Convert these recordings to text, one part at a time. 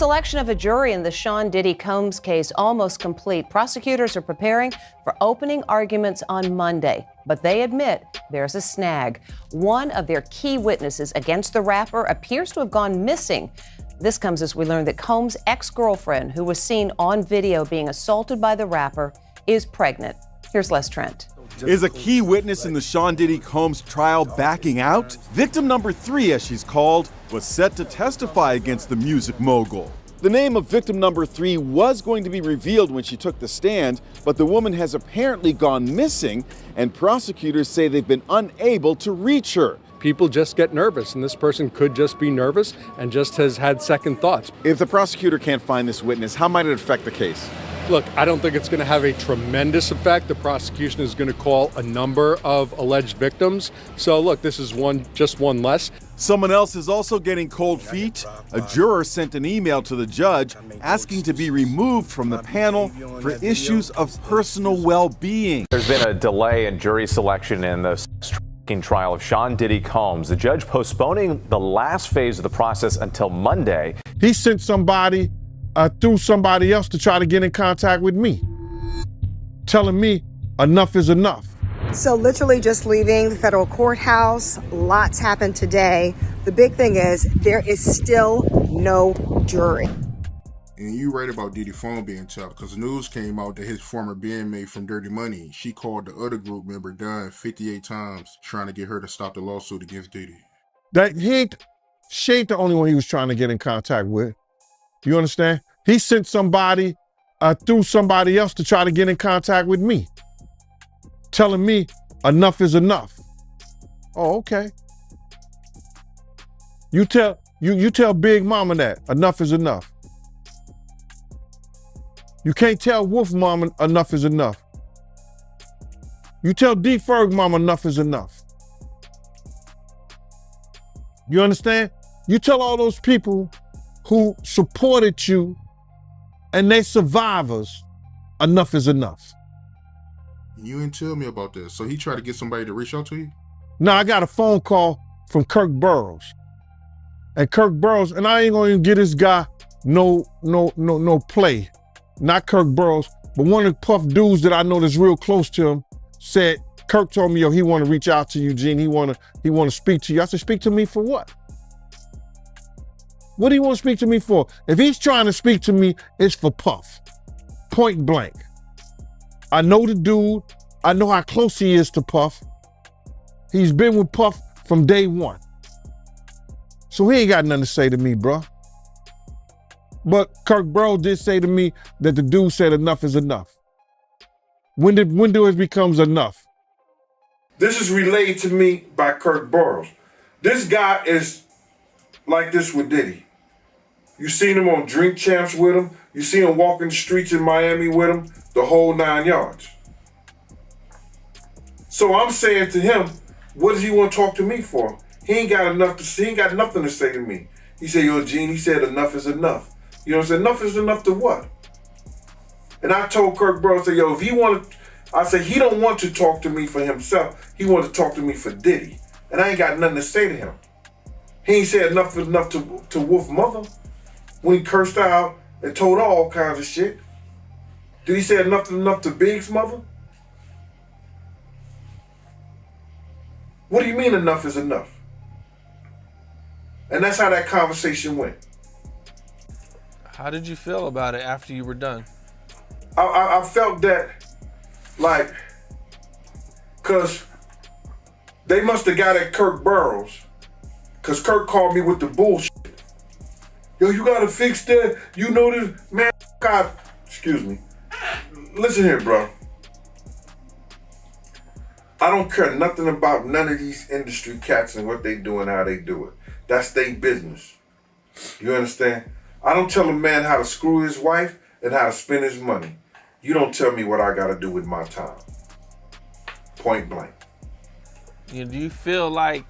Selection of a jury in the Sean Diddy Combs case almost complete. Prosecutors are preparing for opening arguments on Monday, but they admit there's a snag. One of their key witnesses against the rapper appears to have gone missing. This comes as we learn that Combs' ex-girlfriend, who was seen on video being assaulted by the rapper, is pregnant. Here's Les Trent. Is a key witness in the Sean Diddy Combs trial backing out? Victim number 3, as she's called, was set to testify against the music mogul. The name of victim number 3 was going to be revealed when she took the stand, but the woman has apparently gone missing, and prosecutors say they've been unable to reach her. People just get nervous, and this person could just be nervous and just has had second thoughts. If the prosecutor can't find this witness, how might it affect the case? Look, I don't think it's going to have a tremendous effect. The prosecution is going to call a number of alleged victims. So look, this is just one less. Someone else is also getting cold feet. A juror sent an email to the judge asking to be removed from the panel for issues of personal well-being. There's been a delay in jury selection in the trial of Sean Diddy Combs. The judge postponing the last phase of the process until Monday. He sent somebody through somebody else to try to get in contact with me, telling me enough is enough. So literally just leaving the federal courthouse, lots happened today. The big thing is there is still no jury. And you right about Diddy's phone being tapped, because news came out that his former bandmate from Dirty Money, she called the other group member Dunn 58 times trying to get her to stop the lawsuit against Diddy. She ain't the only one he was trying to get in contact with. You understand? He sent somebody through somebody else to try to get in contact with me, telling me enough is enough. Oh, okay. You tell Big Mama that enough is enough. You can't tell Wolf Mama enough is enough. You tell D Ferg Mama enough is enough. You understand? You tell all those people who supported you and they survivors, enough is enough. You didn't tell me about that. So he tried to get somebody to reach out to you? Now I got a phone call from Kirk Burrows. And Kirk Burrows, and I ain't gonna even get this guy no play. Not Kirk Burrows, but one of the Puff dudes that I know that's real close to him said, Kirk told me, yo, he wanna reach out to you, Gene. He wanna speak to you. I said, speak to me for what? What do you want to speak to me for? If he's trying to speak to me, it's for Puff. Point blank. I know the dude. I know how close he is to Puff. He's been with Puff from day one. So he ain't got nothing to say to me, bro. But Kirk Burrows did say to me that the dude said enough is enough. When do it becomes enough? This is relayed to me by Kirk Burrows. This guy is like this with Diddy. You seen him on Drink Champs with him. You see him walking the streets in Miami with him, the whole 9 yards. So I'm saying to him, what does he want to talk to me for? He ain't got enough to say. He ain't got nothing to say to me. He said, yo, Gene, he said enough is enough. You know what I'm saying? Enough is enough to what? And I told Kirk Burrows, I said, yo, if he want to, I said, he don't want to talk to me for himself. He want to talk to me for Diddy. And I ain't got nothing to say to him. He ain't said enough is enough to Wolf Mother when he cursed out and told her all kinds of shit. Did he say enough is enough to Big's mother? What do you mean enough is enough? And that's how that conversation went. How did you feel about it after you were done? I felt that, like, because they must have got at Kirk Burrows, because Kirk called me with the bullshit. Yo, you got to fix that. You know this. Man, God, excuse me. Listen here, bro. I don't care nothing about none of these industry cats and what they do and how they do it. That's their business. You understand? I don't tell a man how to screw his wife and how to spend his money. You don't tell me what I got to do with my time. Point blank. Do you feel like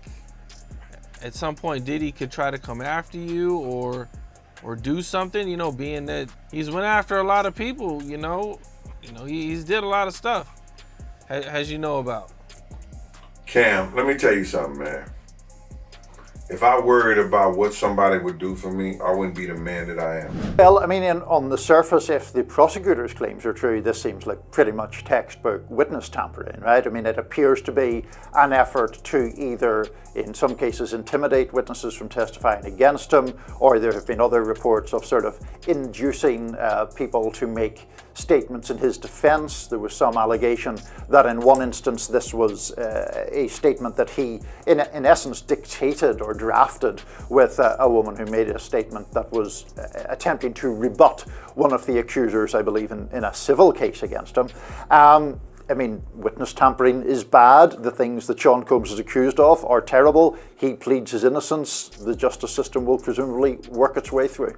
at some point Diddy could try to come after you or do something, you know, being that he's went after a lot of people, you know, he's did a lot of stuff, as you know about. Cam, let me tell you something, man. If I worried about what somebody would do for me, I wouldn't be the man that I am. Well, I mean, on the surface, if the prosecutor's claims are true, this seems like pretty much textbook witness tampering, right? I mean, it appears to be an effort to either, in some cases, intimidate witnesses from testifying against him, or there have been other reports of sort of inducing people to make statements in his defense. There was some allegation that in one instance this was a statement that he, in essence, dictated or drafted with a woman who made a statement that was attempting to rebut one of the accusers, I believe, in a civil case against him. I mean, witness tampering is bad. The things that Sean Combs is accused of are terrible. He pleads his innocence. The justice system will presumably work its way through.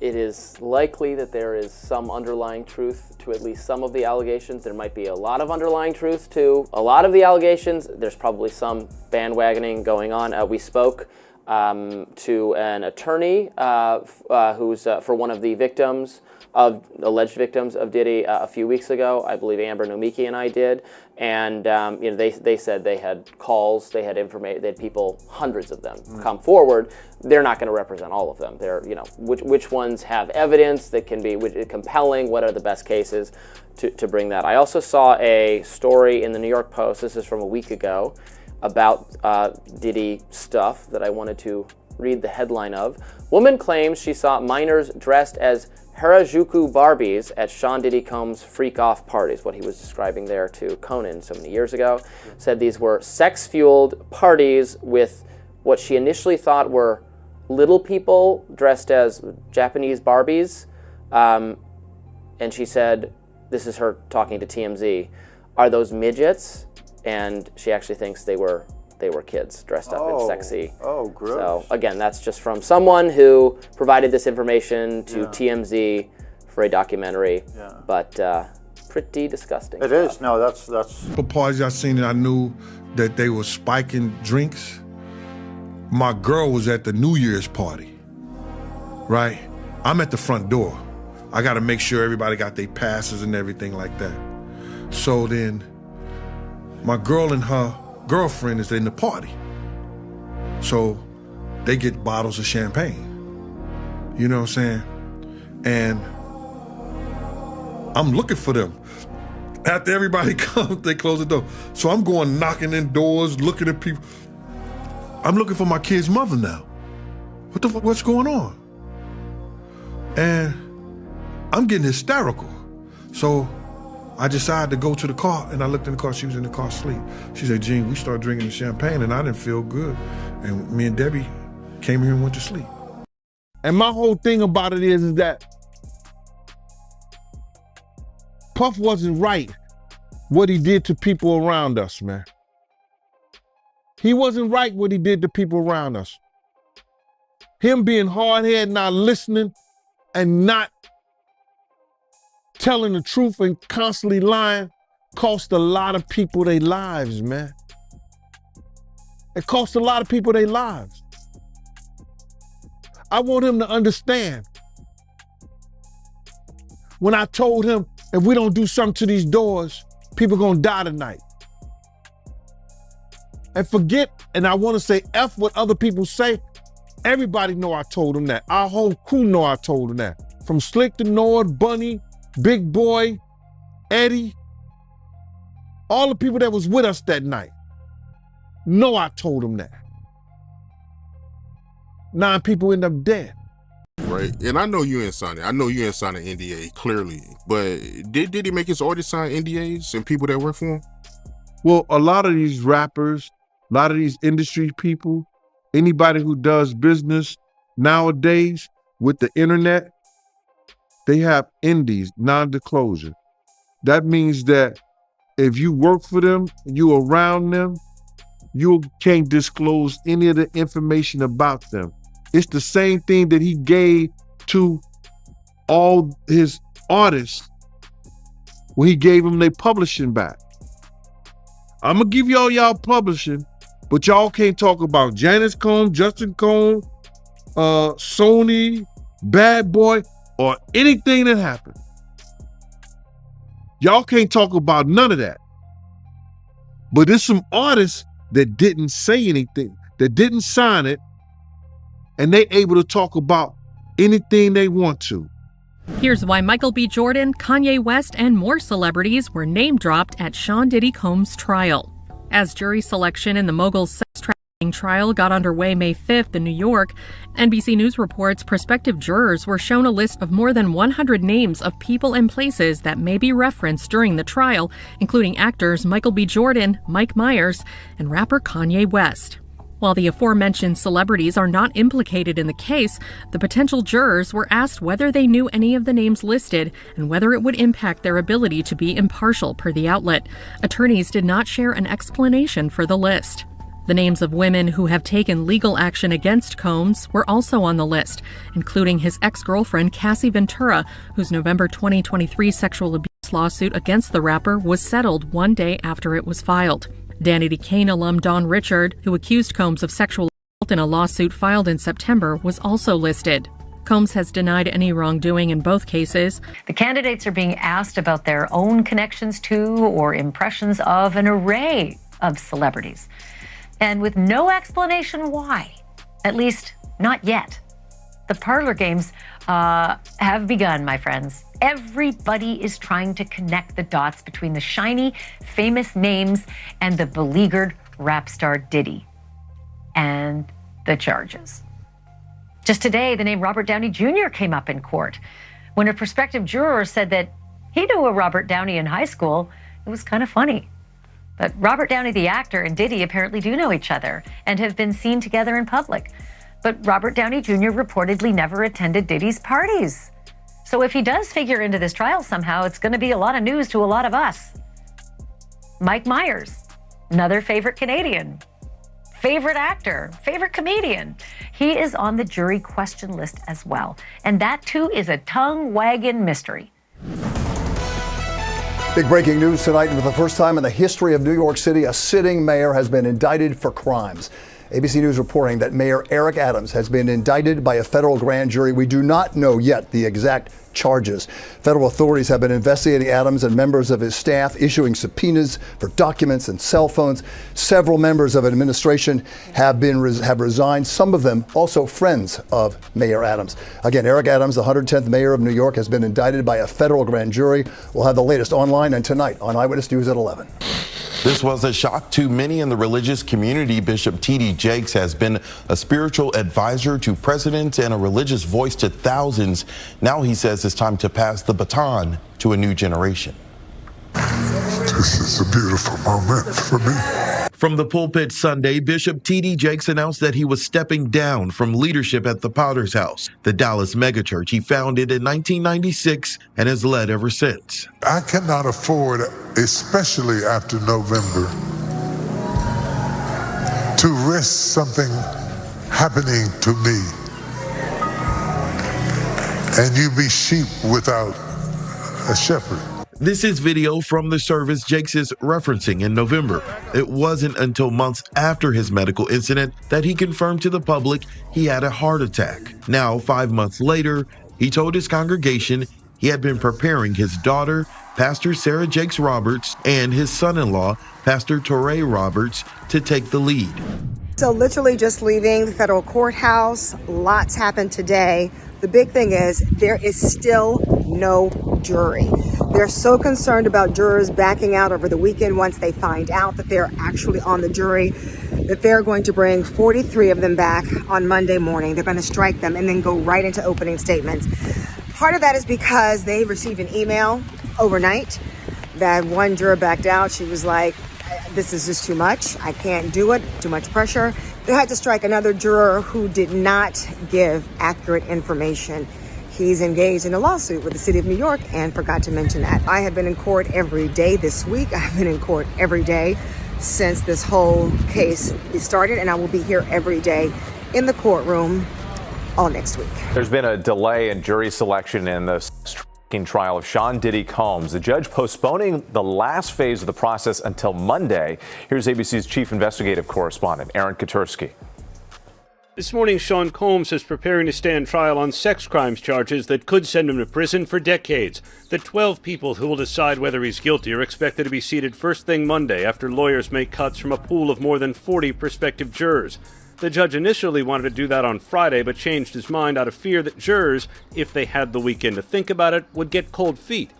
It is likely that there is some underlying truth to at least some of the allegations. There might be a lot of underlying truth to a lot of the allegations. There's probably some bandwagoning going on. We spoke to an attorney who's for one of the victims of alleged victims of Diddy a few weeks ago. I believe Amber Nomiki and I did, and you know, they said they had calls, they had information, they had people, hundreds of them, come forward. They're not going to represent all of them. They're, you know, which ones have evidence that can be compelling. What are the best cases to bring that? I also saw a story in the New York Post. This is from a week ago about Diddy stuff that I wanted to read the headline of. Woman claims she saw minors dressed as Harajuku Barbies at Sean Diddy Combs' FreakOFF parties, what he was describing there to Conan so many years ago. Said these were sex-fueled parties with what she initially thought were little people dressed as Japanese Barbies. And she said, this is her talking to TMZ, are those midgets? And she actually thinks they were kids dressed up in sexy. Oh, gross. So again, that's just from someone who provided this information to TMZ for a documentary. Yeah. But pretty disgusting. It is. No, that's. The parties I seen, I knew that they were spiking drinks. My girl was at the New Year's party, right? I'm at the front door. I got to make sure everybody got their passes and everything like that. So then, my girl and her girlfriend is in the party. So they get bottles of champagne. You know what I'm saying? And I'm looking for them. After everybody comes, they close the door. So I'm going knocking in doors, looking at people. I'm looking for my kid's mother now. What the fuck, what's going on? And I'm getting hysterical. So I decided to go to the car, and I looked in the car. She was in the car asleep. She said, Gene, we started drinking the champagne, and I didn't feel good. And me and Debbie came here and went to sleep. And my whole thing about it is that Puff wasn't right what he did to people around us, man. He wasn't right what he did to people around us. Him being hard-headed, not listening, and not telling the truth and constantly lying cost a lot of people their lives, man. It cost a lot of people their lives. I want him to understand. When I told him, if we don't do something to these doors, people gonna die tonight. And forget, and I wanna say F what other people say, everybody know I told him that. Our whole crew know I told him that. From Slick to Nord, Bunny, Big Boy, Eddie, all the people that was with us that night, know I told them that. 9 people end up dead. Right, and I know you ain't signed it. I know you ain't signed an NDA, clearly. But did he make his artists sign NDAs and people that work for him? Well, a lot of these rappers, a lot of these industry people, anybody who does business nowadays with the internet, they have NDAs, non-disclosure. That means that if you work for them, you around them, you can't disclose any of the information about them. It's the same thing that he gave to all his artists when he gave them their publishing back. I'm gonna give y'all publishing, but y'all can't talk about Janice Combs, Justin Combs, Sony, Bad Boy, or anything that happened. Y'all can't talk about none of that. But there's some artists that didn't say anything. that didn't sign it, and they able to talk about anything they want to. Here's why Michael B. Jordan, Kanye West, and more celebrities were name-dropped at Sean Diddy Combs' trial. As jury selection in the mogul sex trafficking trial got underway May 5th in New York, NBC News reports prospective jurors were shown a list of more than 100 names of people and places that may be referenced during the trial, including actors Michael B. Jordan, Mike Myers, and rapper Kanye West. While the aforementioned celebrities are not implicated in the case, the potential jurors were asked whether they knew any of the names listed and whether it would impact their ability to be impartial, per the outlet. Attorneys did not share an explanation for the list. The names of women who have taken legal action against Combs were also on the list, including his ex-girlfriend Cassie Ventura, whose November 2023 sexual abuse lawsuit against the rapper was settled one day after it was filed. Danny DeCane alum Don Richard, who accused Combs of sexual assault in a lawsuit filed in September, was also listed. Combs has denied any wrongdoing in both cases. The candidates are being asked about their own connections to or impressions of an array of celebrities, and with no explanation why, at least not yet. The parlor games have begun, my friends. Everybody is trying to connect the dots between the shiny, famous names and the beleaguered rap star Diddy and the charges. Just today, the name Robert Downey Jr. came up in court. When a prospective juror said that he knew a Robert Downey in high school, it was kind of funny. But Robert Downey, the actor, and Diddy apparently do know each other and have been seen together in public. But Robert Downey Jr. reportedly never attended Diddy's parties. So if he does figure into this trial somehow, it's going to be a lot of news to a lot of us. Mike Myers, another favorite Canadian, favorite actor, favorite comedian. He is on the jury question list as well. And that, too, is a tongue-wagging mystery. Big breaking news tonight. For the first time in the history of New York City, a sitting mayor has been indicted for crimes. ABC News reporting that Mayor Eric Adams has been indicted by a federal grand jury. We do not know yet the exact charges. Federal authorities have been investigating Adams and members of his staff, issuing subpoenas for documents and cell phones. Several members of administration have resigned, some of them also friends of Mayor Adams. Again, Eric Adams, the 110th mayor of New York, has been indicted by a federal grand jury. We'll have the latest online and tonight on Eyewitness News at 11. This was a shock to many in the religious community. Bishop T.D. Jakes has been a spiritual advisor to presidents and a religious voice to thousands. Now he says it's time to pass the baton to a new generation. This is a beautiful moment for me. From the pulpit Sunday, Bishop T.D. Jakes announced that he was stepping down from leadership at the Potter's House, the Dallas megachurch he founded in 1996 and has led ever since. I cannot afford, especially after November, to risk something happening to me and you be sheep without a shepherd. This is video from the service Jakes is referencing in November. It wasn't until months after his medical incident that he confirmed to the public he had a heart attack. Now, 5 months later, he told his congregation he had been preparing his daughter, Pastor Sarah Jakes Roberts, and his son-in-law, Pastor Torrey Roberts, to take the lead. So literally just leaving the federal courthouse. Lots happened today. The big thing is there is still no jury. They're so concerned about jurors backing out over the weekend once they find out that they're actually on the jury, that they're going to bring 43 of them back on Monday morning. They're going to strike them and then go right into opening statements. Part of that is because they received an email overnight that one juror backed out. She was like, this is just too much. I can't do it. Too much pressure. They had to strike another juror who did not give accurate information. He's engaged in a lawsuit with the city of New York and forgot to mention that. I have been in court every day this week. I've been in court every day since this whole case started, and I will be here every day in the courtroom all next week. There's been a delay in jury selection in the trial of Sean Diddy Combs. The judge postponing the last phase of the process until Monday. Here's ABC's chief investigative correspondent, Aaron Katursky. This morning, Sean Combs is preparing to stand trial on sex crimes charges that could send him to prison for decades. The 12 people who will decide whether he's guilty are expected to be seated first thing Monday after lawyers make cuts from a pool of more than 40 prospective jurors. The judge initially wanted to do that on Friday, but changed his mind out of fear that jurors, if they had the weekend to think about it, would get cold feet.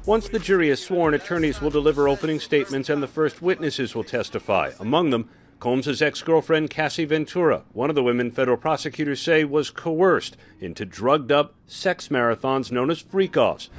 Once the jury is sworn, attorneys will deliver opening statements and the first witnesses will testify. Among them, Combs' ex-girlfriend Cassie Ventura, one of the women federal prosecutors say was coerced into drugged-up sex marathons known as FreakOffs.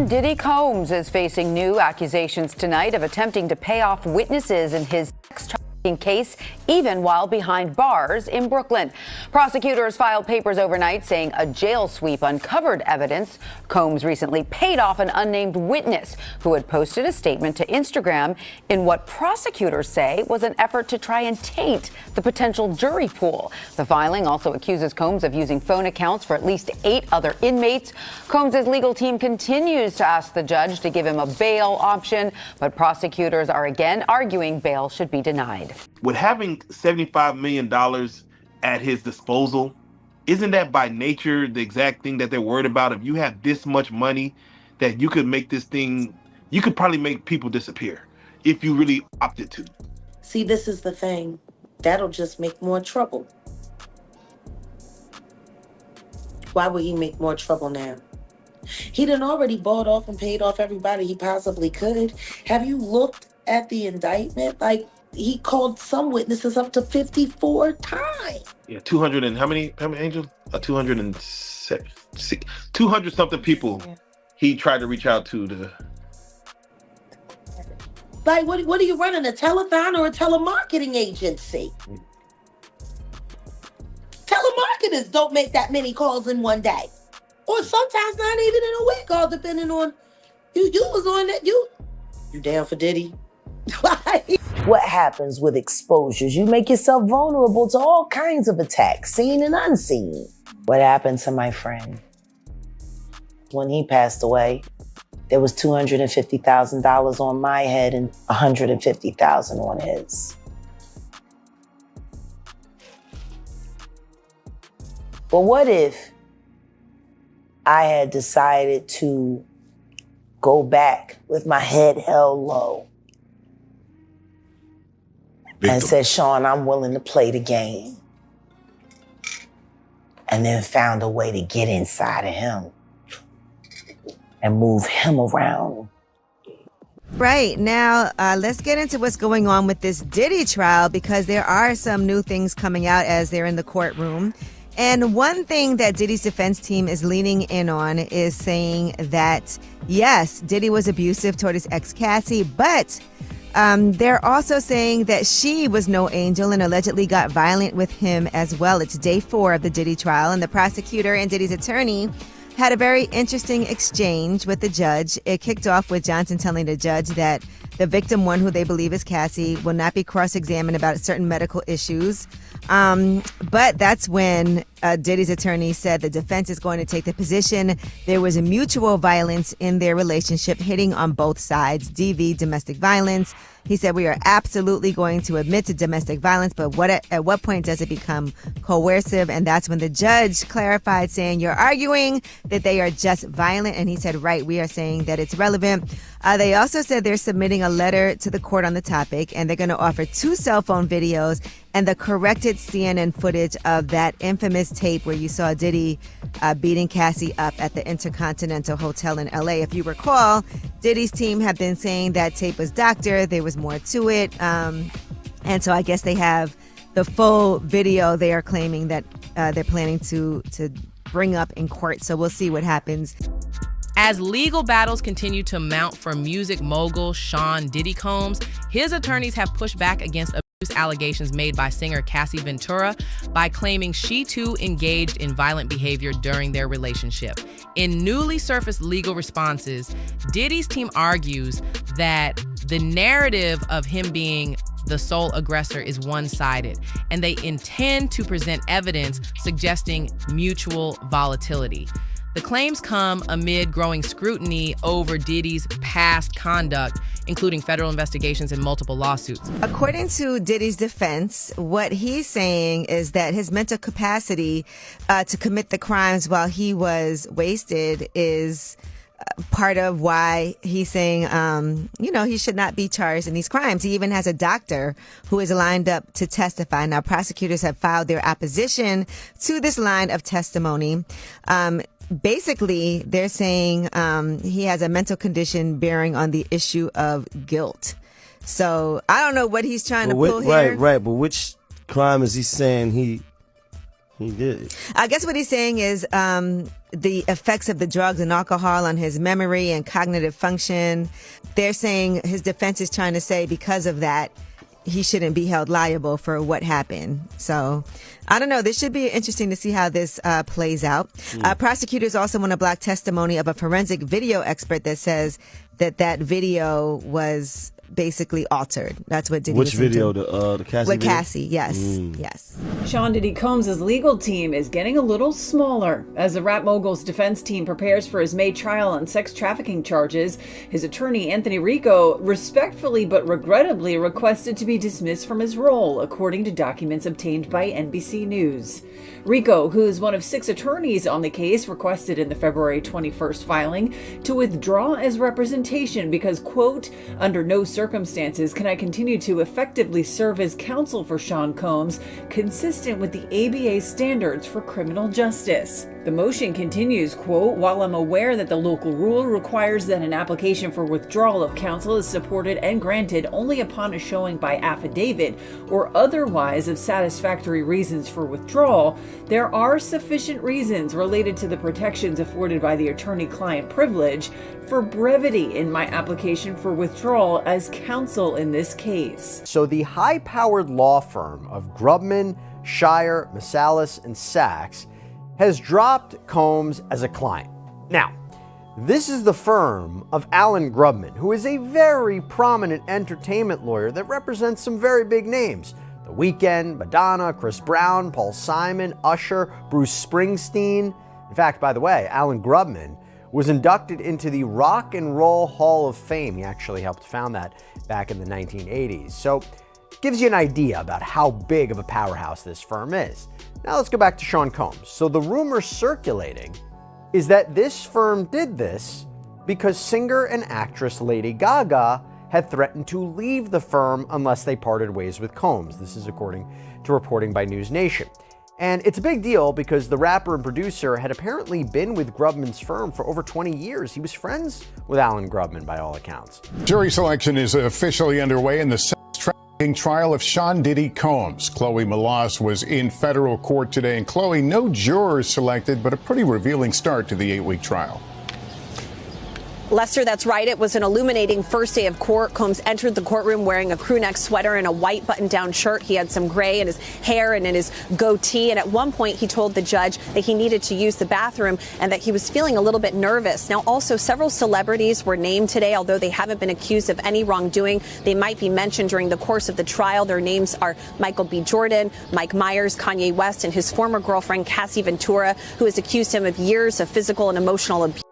Diddy Combs is facing new accusations tonight of attempting to pay off witnesses in his sex trafficking case, even while behind bars in Brooklyn. Prosecutors filed papers overnight saying a jail sweep uncovered evidence. Combs recently paid off an unnamed witness who had posted a statement to Instagram in what prosecutors say was an effort to try and taint the potential jury pool. The filing also accuses Combs of using phone accounts for at least 8 other inmates. Combs' legal team continues to ask the judge to give him a bail option, but prosecutors are again arguing bail should be denied. With having $75 million at his disposal, isn't that by nature the exact thing that they're worried about? If you have this much money, that you could make this thing, you could probably make people disappear if you really opted to. See, this is the thing. That'll just make more trouble. Why would he make more trouble now? He done already bought off and paid off everybody he possibly could. Have you looked at the indictment? Like, he called some witnesses up to 54 times. Yeah, 200 and how many Angel? 200 something people he tried to reach out to. Like, what are you running, a telethon or a telemarketing agency? Telemarketers don't make that many calls in one day. Or sometimes not even in a week, all depending on you was on that. You down for Diddy? What happens with exposures? You make yourself vulnerable to all kinds of attacks, seen and unseen. What happened to my friend? When he passed away, there was $250,000 on my head and $150,000 on his. But what if I had decided to go back with my head held low and said, Sean, I'm willing to play the game, and then found a way to get inside of him and move him around? Right. Now, let's get into what's going on with this Diddy trial, because there are some new things coming out as they're in the courtroom. And one thing that Diddy's defense team is leaning in on is saying that, yes, Diddy was abusive toward his ex Cassie, but they're also saying that she was no angel and allegedly got violent with him as well. It's day 4 of the Diddy trial, and the prosecutor and Diddy's attorney had a very interesting exchange with the judge. It kicked off with Johnson telling the judge that the victim one, who they believe is Cassie, will not be cross-examined about certain medical issues. But that's when Diddy's attorney said the defense is going to take the position there was a mutual violence in their relationship, hitting on both sides, DV, domestic violence. He said, we are absolutely going to admit to domestic violence, but at what point does it become coercive? And that's when the judge clarified, saying, you're arguing that they are just violent. And he said, right, we are saying that it's relevant. They also said they're submitting a letter to the court on the topic, and they're going to offer 2 cell phone videos and the corrected CNN footage of that infamous tape where you saw Diddy beating Cassie up at the Intercontinental Hotel in LA. If you recall, Diddy's team have been saying that tape was doctored. There was more to it. And so I guess they have the full video they are claiming that they're planning to bring up in court. So we'll see what happens. As legal battles continue to mount for music mogul Sean Diddy Combs, his attorneys have pushed back against abuse allegations made by singer Cassie Ventura by claiming she too engaged in violent behavior during their relationship. In newly surfaced legal responses, Diddy's team argues that the narrative of him being the sole aggressor is one-sided, and they intend to present evidence suggesting mutual volatility. The claims come amid growing scrutiny over Diddy's past conduct, including federal investigations and multiple lawsuits. According to Diddy's defense, what he's saying is that his mental capacity to commit the crimes while he was wasted is part of why he's saying, he should not be charged in these crimes. He even has a doctor who is lined up to testify. Now, prosecutors have filed their opposition to this line of testimony. Basically, they're saying he has a mental condition bearing on the issue of guilt. So I don't know what he's trying to pull here. Right. But which crime is he saying he did? I guess what he's saying is the effects of the drugs and alcohol on his memory and cognitive function. They're saying his defense is trying to say because of that, he shouldn't be held liable for what happened. So I don't know. This should be interesting to see how this plays out. Prosecutors also want to block testimony of a forensic video expert that says that video was basically altered. That's what Diddy Which was video? into. The Cassie With video? Cassie, yes. Yes. Sean Diddy Combs' legal team is getting a little smaller. As the rap mogul's defense team prepares for his May trial on sex trafficking charges, his attorney Anthony Rico respectfully but regrettably requested to be dismissed from his role, according to documents obtained by NBC News. Rico, who is one of 6 attorneys on the case, requested in the February 21st filing to withdraw as representation because, quote, under no circumstances can I continue to effectively serve as counsel for Sean Combs, consistent with the ABA standards for criminal justice. The motion continues, quote, while I'm aware that the local rule requires that an application for withdrawal of counsel is supported and granted only upon a showing by affidavit or otherwise of satisfactory reasons for withdrawal, there are sufficient reasons related to the protections afforded by the attorney-client privilege for brevity in my application for withdrawal as counsel in this case. So the high-powered law firm of Grubman, Shire, Masalis, and Sachs has dropped Combs as a client. Now, this is the firm of Alan Grubman, who is a very prominent entertainment lawyer that represents some very big names. The Weeknd, Madonna, Chris Brown, Paul Simon, Usher, Bruce Springsteen. In fact, by the way, Alan Grubman was inducted into the Rock and Roll Hall of Fame. He actually helped found that back in the 1980s. So it gives you an idea about how big of a powerhouse this firm is. Now let's go back to Sean Combs. So the rumor circulating is that this firm did this because singer and actress Lady Gaga had threatened to leave the firm unless they parted ways with Combs. This is according to reporting by News Nation. And it's a big deal because the rapper and producer had apparently been with Grubman's firm for over 20 years. He was friends with Alan Grubman by all accounts. Jury selection is officially underway in the sex trafficking trial of Sean Diddy Combs. Chloe Malas was in federal court today. And Chloe, no jurors selected, but a pretty revealing start to the 8-week trial. Lester, that's right. It was an illuminating first day of court. Combs entered the courtroom wearing a crew neck sweater and a white button-down shirt. He had some gray in his hair and in his goatee. And at one point, he told the judge that he needed to use the bathroom and that he was feeling a little bit nervous. Now, also, several celebrities were named today, although they haven't been accused of any wrongdoing. They might be mentioned during the course of the trial. Their names are Michael B. Jordan, Mike Myers, Kanye West, and his former girlfriend, Cassie Ventura, who has accused him of years of physical and emotional abuse.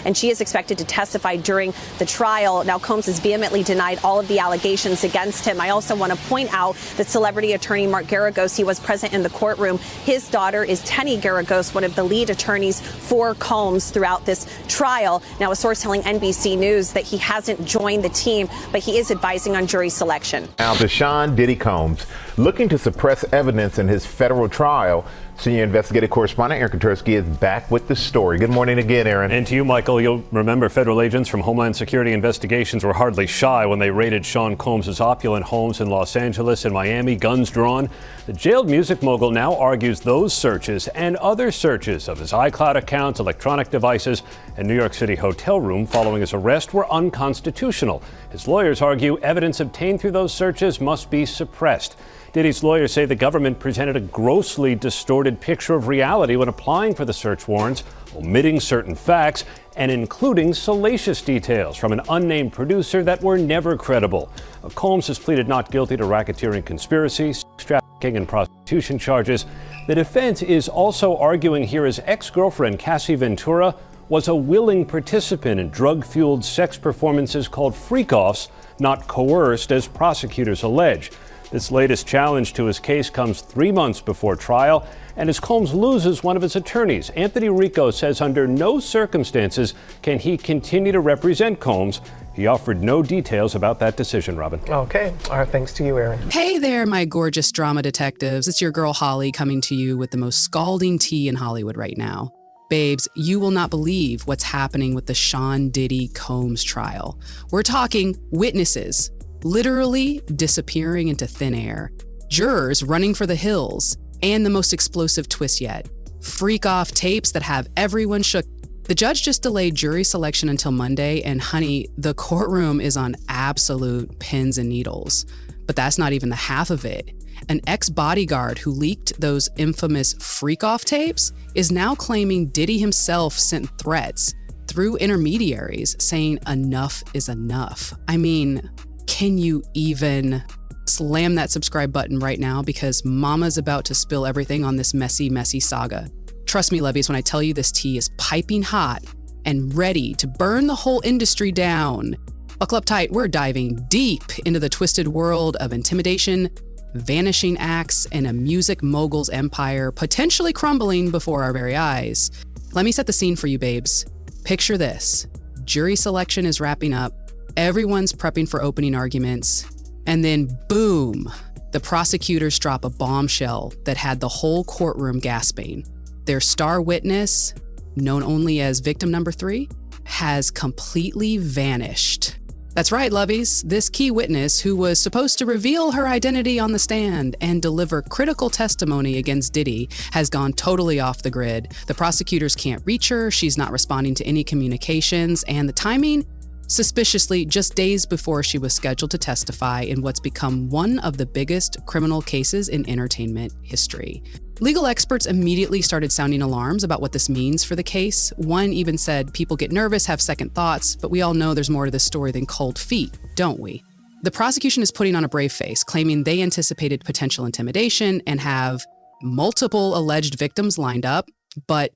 And she is expected to testify during the trial. Now, Combs has vehemently denied all of the allegations against him. I also want to point out that celebrity attorney Mark Garagos, he was present in the courtroom. His daughter is Tenny Garagos, one of the lead attorneys for Combs throughout this trial. Now, a source telling NBC News that he hasn't joined the team, but he is advising on jury selection. Now, to Sean Diddy Combs, looking to suppress evidence in his federal trial. Senior investigative correspondent Aaron Katersky is back with the story. Good morning again, Aaron. And to you, Michael. You'll remember federal agents from Homeland Security Investigations were hardly shy when they raided Sean Combs' opulent homes in Los Angeles and Miami, guns drawn. The jailed music mogul now argues those searches and other searches of his iCloud accounts, electronic devices, and New York City hotel room following his arrest were unconstitutional. His lawyers argue evidence obtained through those searches must be suppressed. Diddy's lawyers say the government presented a grossly distorted picture of reality when applying for the search warrants, omitting certain facts and including salacious details from an unnamed producer that were never credible. Combs has pleaded not guilty to racketeering conspiracy, sex trafficking, and prostitution charges. The defense is also arguing here his ex-girlfriend, Cassie Ventura, was a willing participant in drug-fueled sex performances called FreakOffs, not coerced, as prosecutors allege. This latest challenge to his case comes 3 months before trial, and as Combs loses one of his attorneys, Anthony Rico says under no circumstances can he continue to represent Combs. He offered no details about that decision, Robin. Okay. Our thanks to you, Aaron. Hey there, my gorgeous drama detectives. It's your girl Holly coming to you with the most scalding tea in Hollywood right now. Babes, you will not believe what's happening with the Sean Diddy Combs trial. We're talking witnesses literally disappearing into thin air, jurors running for the hills, and the most explosive twist yet, FreakOFF tapes that have everyone shook. The judge just delayed jury selection until Monday, and honey, the courtroom is on absolute pins and needles. But that's not even the half of it. An ex-bodyguard who leaked those infamous FreakOFF tapes is now claiming Diddy himself sent threats through intermediaries saying enough is enough. I mean, can you even slam that subscribe button right now, because mama's about to spill everything on this messy, messy saga. Trust me, levies, when I tell you this tea is piping hot and ready to burn the whole industry down. Buckle up tight, we're diving deep into the twisted world of intimidation, vanishing acts, and a music mogul's empire potentially crumbling before our very eyes. Let me set the scene for you, babes. Picture this. Jury selection is wrapping up. Everyone's prepping for opening arguments. And then boom, the prosecutors drop a bombshell that had the whole courtroom gasping. Their star witness, known only as victim number 3, has completely vanished. That's right, lovies. This key witness, who was supposed to reveal her identity on the stand and deliver critical testimony against Diddy, has gone totally off the grid. The prosecutors can't reach her, she's not responding to any communications, and the timing? Suspiciously, just days before she was scheduled to testify in what's become one of the biggest criminal cases in entertainment history. Legal experts immediately started sounding alarms about what this means for the case. One even said people get nervous, have second thoughts, but we all know there's more to this story than cold feet, don't we? The prosecution is putting on a brave face, claiming they anticipated potential intimidation and have multiple alleged victims lined up. But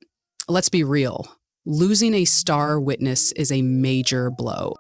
let's be real. Losing a star witness is a major blow.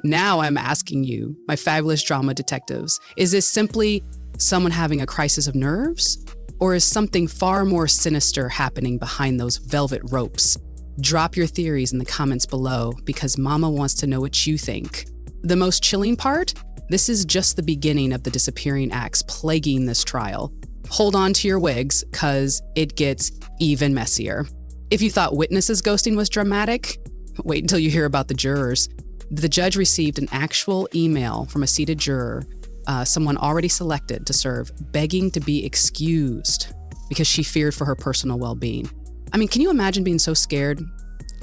Now I'm asking you, my fabulous drama detectives, is this simply someone having a crisis of nerves? Or is something far more sinister happening behind those velvet ropes? Drop your theories in the comments below, because Mama wants to know what you think. The most chilling part? This is just the beginning of the disappearing acts plaguing this trial. Hold on to your wigs, cause it gets even messier. If you thought witnesses ghosting was dramatic, wait until you hear about the jurors. The judge received an actual email from a seated juror, someone already selected to serve, begging to be excused because she feared for her personal well-being. I mean, can you imagine being so scared?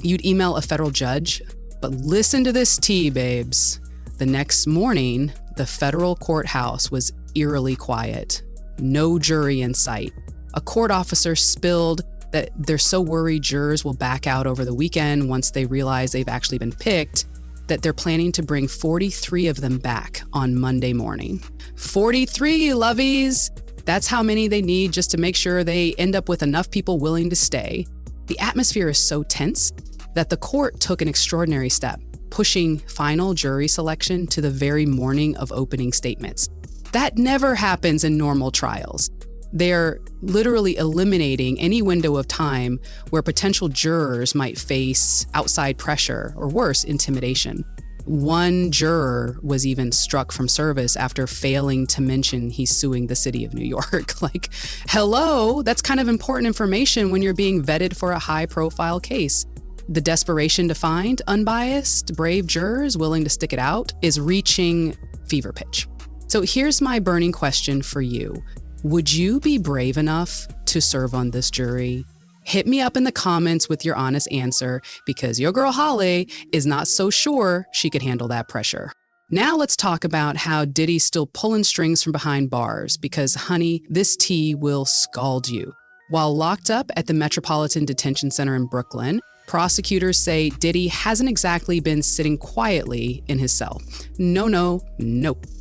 You'd email a federal judge, but listen to this tea, babes. The next morning, the federal courthouse was eerily quiet. No jury in sight. A court officer spilled that they're so worried jurors will back out over the weekend once they realize they've actually been picked, that they're planning to bring 43 of them back on Monday morning. 43, lovies! That's how many they need just to make sure they end up with enough people willing to stay. The atmosphere is so tense that the court took an extraordinary step, pushing final jury selection to the very morning of opening statements. That never happens in normal trials. They're literally eliminating any window of time where potential jurors might face outside pressure or worse, intimidation. One juror was even struck from service after failing to mention he's suing the city of New York. Like, hello, that's kind of important information when you're being vetted for a high-profile case. The desperation to find unbiased, brave jurors willing to stick it out is reaching fever pitch. So here's my burning question for you. Would you be brave enough to serve on this jury? Hit me up in the comments with your honest answer, because your girl Holly is not so sure she could handle that pressure. Now let's talk about how Diddy's still pulling strings from behind bars, because honey, this tea will scald you. While locked up at the Metropolitan Detention Center in Brooklyn, prosecutors say Diddy hasn't exactly been sitting quietly in his cell. No.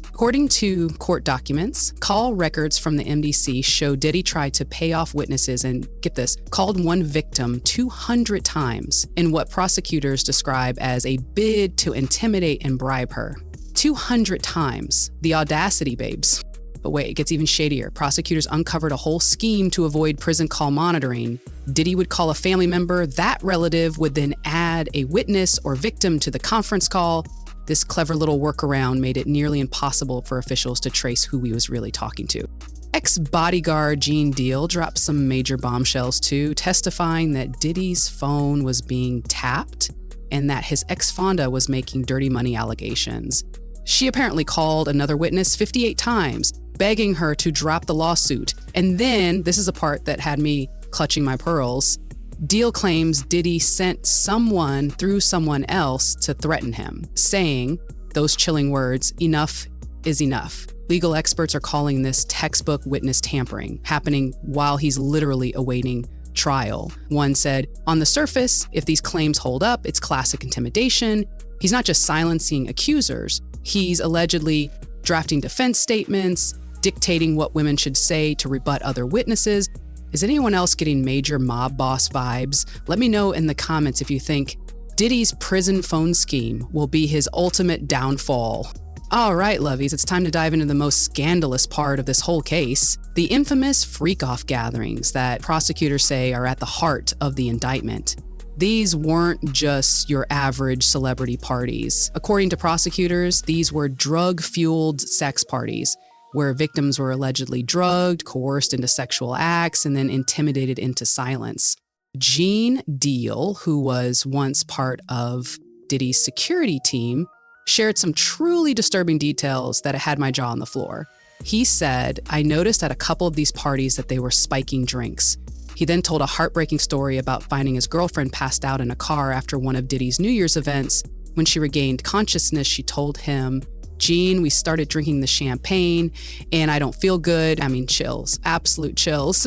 According to court documents, call records from the MDC show Diddy tried to pay off witnesses and, get this, called one victim 200 times in what prosecutors describe as a bid to intimidate and bribe her. 200 times. The audacity, babes. But wait, it gets even shadier. Prosecutors uncovered a whole scheme to avoid prison call monitoring. Diddy would call a family member. That relative would then add a witness or victim to the conference call. This clever little workaround made it nearly impossible for officials to trace who he was really talking to. Ex-Bodyguard Gene Deal dropped some major bombshells too, testifying that Diddy's phone was being tapped and that his ex-Fonda was making dirty money allegations. She apparently called another witness 58 times, begging her to drop the lawsuit. And then, this is a part that had me clutching my pearls, Deal claims Diddy sent someone through someone else to threaten him, saying those chilling words, "Enough is enough." Legal experts are calling this textbook witness tampering, happening while he's literally awaiting trial. One said, on the surface, if these claims hold up, it's classic intimidation. He's not just silencing accusers, he's allegedly drafting defense statements, dictating what women should say to rebut other witnesses. Is anyone else getting major mob boss vibes? Let me know in the comments if you think Diddy's prison phone scheme will be his ultimate downfall. All right, lovies, it's time to dive into the most scandalous part of this whole case, the infamous FreakOFF gatherings that prosecutors say are at the heart of the indictment. These weren't just your average celebrity parties. According to prosecutors, these were drug-fueled sex parties where victims were allegedly drugged, coerced into sexual acts, and then intimidated into silence. Gene Deal, who was once part of Diddy's security team, shared some truly disturbing details that had my jaw on the floor. He said, I noticed at a couple of these parties that they were spiking drinks. He then told a heartbreaking story about finding his girlfriend passed out in a car after one of Diddy's New Year's events. When she regained consciousness, she told him, Gene, we started drinking the champagne and I don't feel good. I mean, chills, absolute chills.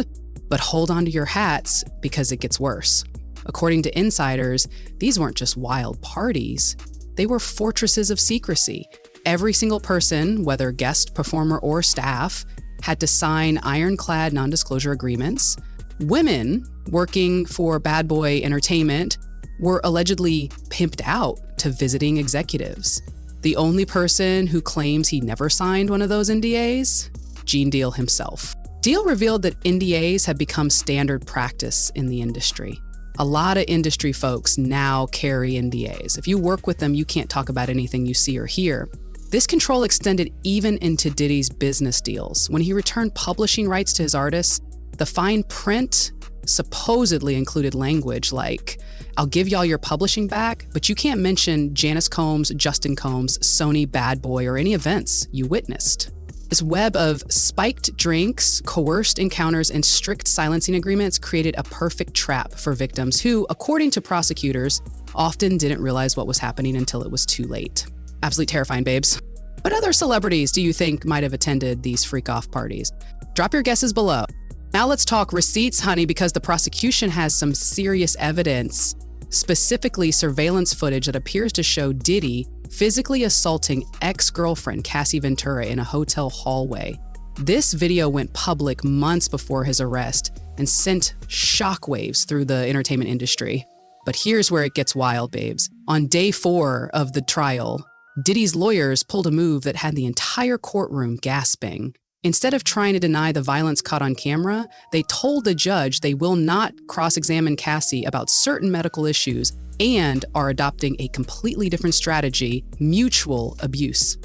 But hold on to your hats because it gets worse. According to insiders, these weren't just wild parties. They were fortresses of secrecy. Every single person, whether guest, performer, or staff, had to sign ironclad non-disclosure agreements. Women working for Bad Boy Entertainment were allegedly pimped out to visiting executives. The only person who claims he never signed one of those NDAs? Gene Deal himself. Deal revealed that NDAs have become standard practice in the industry. A lot of industry folks now carry NDAs. If you work with them, you can't talk about anything you see or hear. This control extended even into Diddy's business deals. When he returned publishing rights to his artists, the fine print supposedly included language like, I'll give y'all your publishing back, but you can't mention Janice Combs, Justin Combs, Sony, Bad Boy, or any events you witnessed. This web of spiked drinks, coerced encounters, and strict silencing agreements created a perfect trap for victims who, according to prosecutors, often didn't realize what was happening until it was too late. Absolutely terrifying, babes. What other celebrities do you think might have attended these FreakOFF parties? Drop your guesses below. Now let's talk receipts, honey, because the prosecution has some serious evidence, specifically surveillance footage that appears to show Diddy physically assaulting ex-girlfriend Cassie Ventura in a hotel hallway. This video went public months before his arrest and sent shockwaves through the entertainment industry. But here's where it gets wild, babes. On day 4 of the trial, Diddy's lawyers pulled a move that had the entire courtroom gasping. Instead of trying to deny the violence caught on camera, they told the judge they will not cross-examine Cassie about certain medical issues and are adopting a completely different strategy, mutual abuse.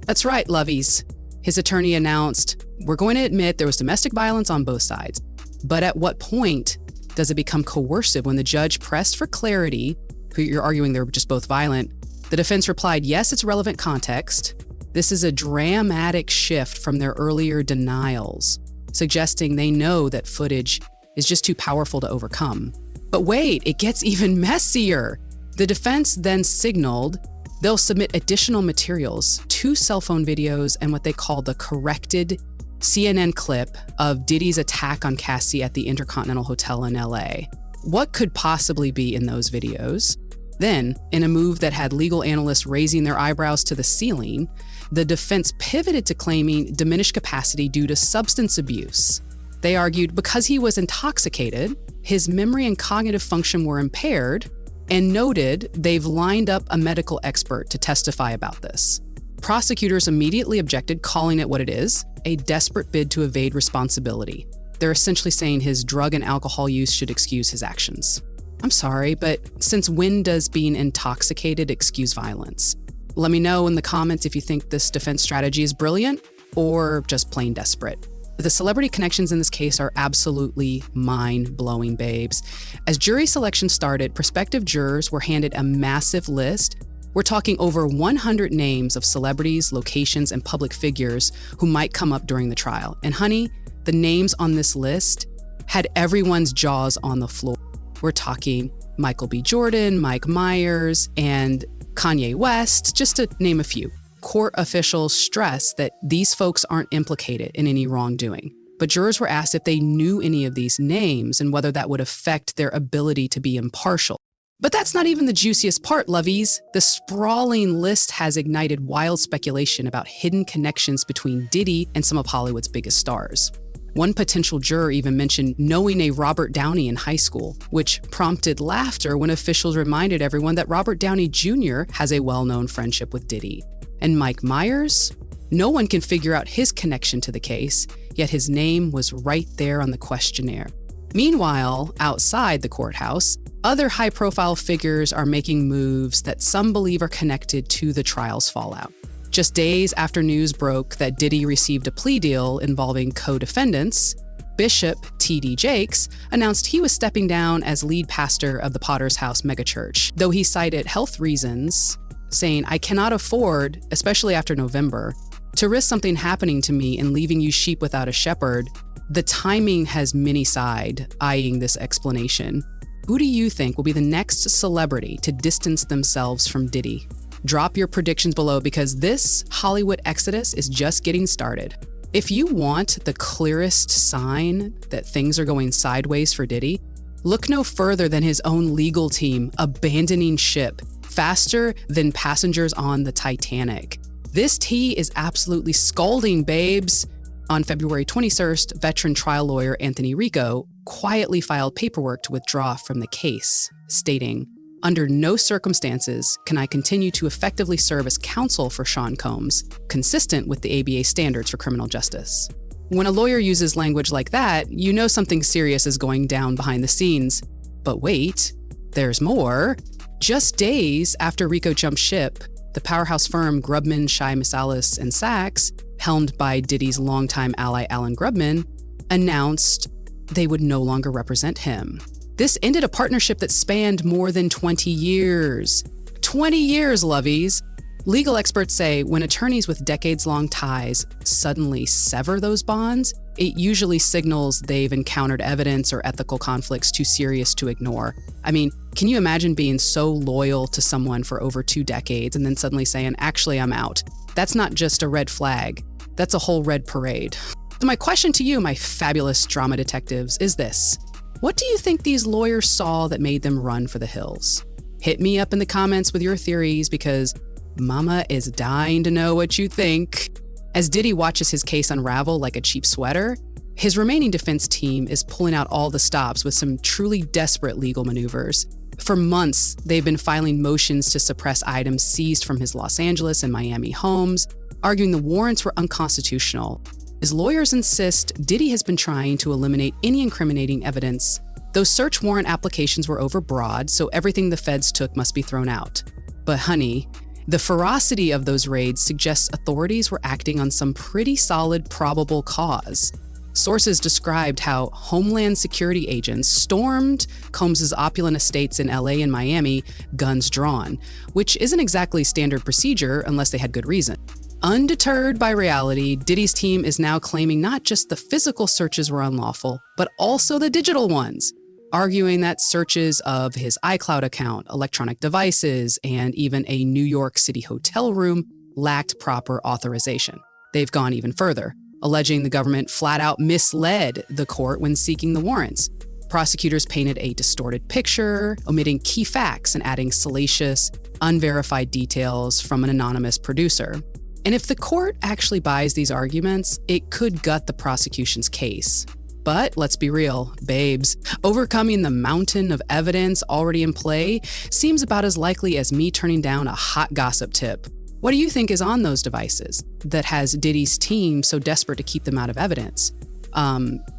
That's right, lovies. His attorney announced, we're going to admit there was domestic violence on both sides, but at what point does it become coercive? When the judge pressed for clarity, you're arguing they were just both violent, the defense replied, yes, it's relevant context. This is a dramatic shift from their earlier denials, suggesting they know that footage is just too powerful to overcome. But wait, it gets even messier. The defense then signaled they'll submit additional materials, 2 cell phone videos and what they call the corrected CNN clip of Diddy's attack on Cassie at the Intercontinental Hotel in LA. What could possibly be in those videos? Then, in a move that had legal analysts raising their eyebrows to the ceiling, the defense pivoted to claiming diminished capacity due to substance abuse. They argued because he was intoxicated, his memory and cognitive function were impaired, and noted they've lined up a medical expert to testify about this. Prosecutors immediately objected, calling it what it is, a desperate bid to evade responsibility. They're essentially saying his drug and alcohol use should excuse his actions. I'm sorry, but since when does being intoxicated excuse violence? Let me know in the comments if you think this defense strategy is brilliant or just plain desperate. The celebrity connections in this case are absolutely mind-blowing, babes. As jury selection started, prospective jurors were handed a massive list. We're talking over 100 names of celebrities, locations, and public figures who might come up during the trial. And honey, the names on this list had everyone's jaws on the floor. We're talking Michael B. Jordan, Mike Myers, and Kanye West, just to name a few. Court officials stress that these folks aren't implicated in any wrongdoing. But jurors were asked if they knew any of these names and whether that would affect their ability to be impartial. But that's not even the juiciest part, lovies. The sprawling list has ignited wild speculation about hidden connections between Diddy and some of Hollywood's biggest stars. One potential juror even mentioned knowing a Robert Downey in high school, which prompted laughter when officials reminded everyone that Robert Downey Jr. has a well-known friendship with Diddy. And Mike Myers? No one can figure out his connection to the case, yet his name was right there on the questionnaire. Meanwhile, outside the courthouse, other high-profile figures are making moves that some believe are connected to the trial's fallout. Just days after news broke that Diddy received a plea deal involving co-defendants, Bishop T.D. Jakes announced he was stepping down as lead pastor of the Potter's House megachurch, though he cited health reasons, saying, "I cannot afford, especially after November, to risk something happening to me and leaving you sheep without a shepherd." The timing has many sighed, eyeing this explanation. Who do you think will be the next celebrity to distance themselves from Diddy? Drop your predictions below because this Hollywood exodus is just getting started. If you want the clearest sign that things are going sideways for Diddy, look no further than his own legal team abandoning ship faster than passengers on the Titanic. This tea is absolutely scalding, babes. On February 21st, veteran trial lawyer Anthony Rico quietly filed paperwork to withdraw from the case, stating, "Under no circumstances can I continue to effectively serve as counsel for Sean Combs, consistent with the ABA standards for criminal justice." When a lawyer uses language like that, you know something serious is going down behind the scenes. But wait, there's more. Just days after Rico jumped ship, the powerhouse firm Grubman, Shai, Masalis, and Sachs, helmed by Diddy's longtime ally Alan Grubman, announced they would no longer represent him. This ended a partnership that spanned more than 20 years. 20 years, lovies! Legal experts say when attorneys with decades-long ties suddenly sever those bonds, it usually signals they've encountered evidence or ethical conflicts too serious to ignore. I mean, can you imagine being so loyal to someone for over 2 decades and then suddenly saying, "Actually, I'm out"? That's not just a red flag. That's a whole red parade. So my question to you, my fabulous drama detectives, is this. What do you think these lawyers saw that made them run for the hills? Hit me up in the comments with your theories because Mama is dying to know what you think. As Diddy watches his case unravel like a cheap sweater, his remaining defense team is pulling out all the stops with some truly desperate legal maneuvers. For months, they've been filing motions to suppress items seized from his Los Angeles and Miami homes, arguing the warrants were unconstitutional. His lawyers insist Diddy has been trying to eliminate any incriminating evidence. Those search warrant applications were overbroad, so everything the feds took must be thrown out. But honey, the ferocity of those raids suggests authorities were acting on some pretty solid probable cause. Sources described how Homeland Security agents stormed Combs' opulent estates in LA and Miami, guns drawn, which isn't exactly standard procedure unless they had good reason. Undeterred by reality, Diddy's team is now claiming not just the physical searches were unlawful, but also the digital ones, arguing that searches of his iCloud account, electronic devices, and even a New York City hotel room lacked proper authorization. They've gone even further, alleging the government flat out misled the court when seeking the warrants. Prosecutors painted a distorted picture, omitting key facts and adding salacious, unverified details from an anonymous producer. And if the court actually buys these arguments, it could gut the prosecution's case. But let's be real, babes, overcoming the mountain of evidence already in play seems about as likely as me turning down a hot gossip tip. What do you think is on those devices that has Diddy's team so desperate to keep them out of evidence?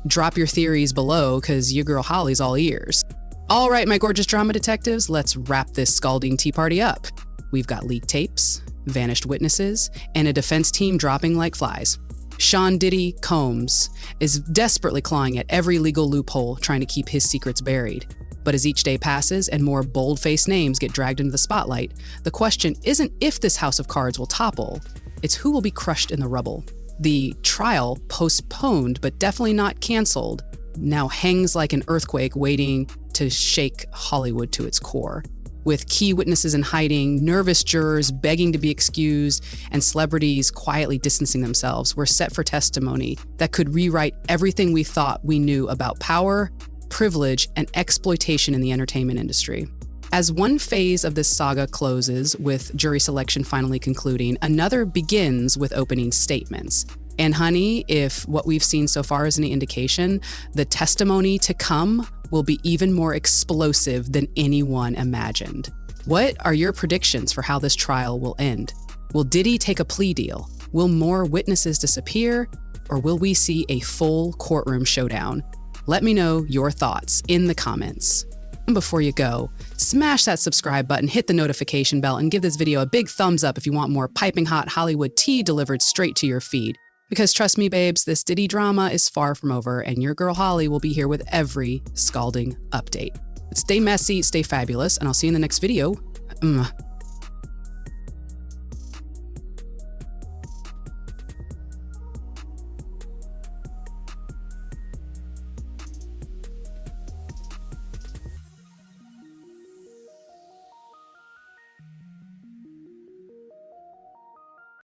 Drop your theories below, because your girl Holly's all ears. All right, my gorgeous drama detectives, let's wrap this scalding tea party up. We've got leaked tapes, vanished witnesses, and a defense team dropping like flies. Sean Diddy Combs is desperately clawing at every legal loophole, trying to keep his secrets buried. But as each day passes and more bold-faced names get dragged into the spotlight, the question isn't if this house of cards will topple, it's who will be crushed in the rubble. The trial, postponed but definitely not canceled, now hangs like an earthquake waiting to shake Hollywood to its core. With key witnesses in hiding, nervous jurors begging to be excused, and celebrities quietly distancing themselves, we're set for testimony that could rewrite everything we thought we knew about power, privilege, and exploitation in the entertainment industry. As one phase of this saga closes, with jury selection finally concluding, another begins with opening statements. And honey, if what we've seen so far is any indication, the testimony to come will be even more explosive than anyone imagined. What are your predictions for how this trial will end? Will Diddy take a plea deal? Will more witnesses disappear? Or will we see a full courtroom showdown? Let me know your thoughts in the comments. And before you go, smash that subscribe button, hit the notification bell, and give this video a big thumbs up if you want more piping hot Hollywood tea delivered straight to your feed. Because trust me, babes, this Diddy drama is far from over, and your girl Holly will be here with every scalding update. Stay messy, stay fabulous, and I'll see you in the next video.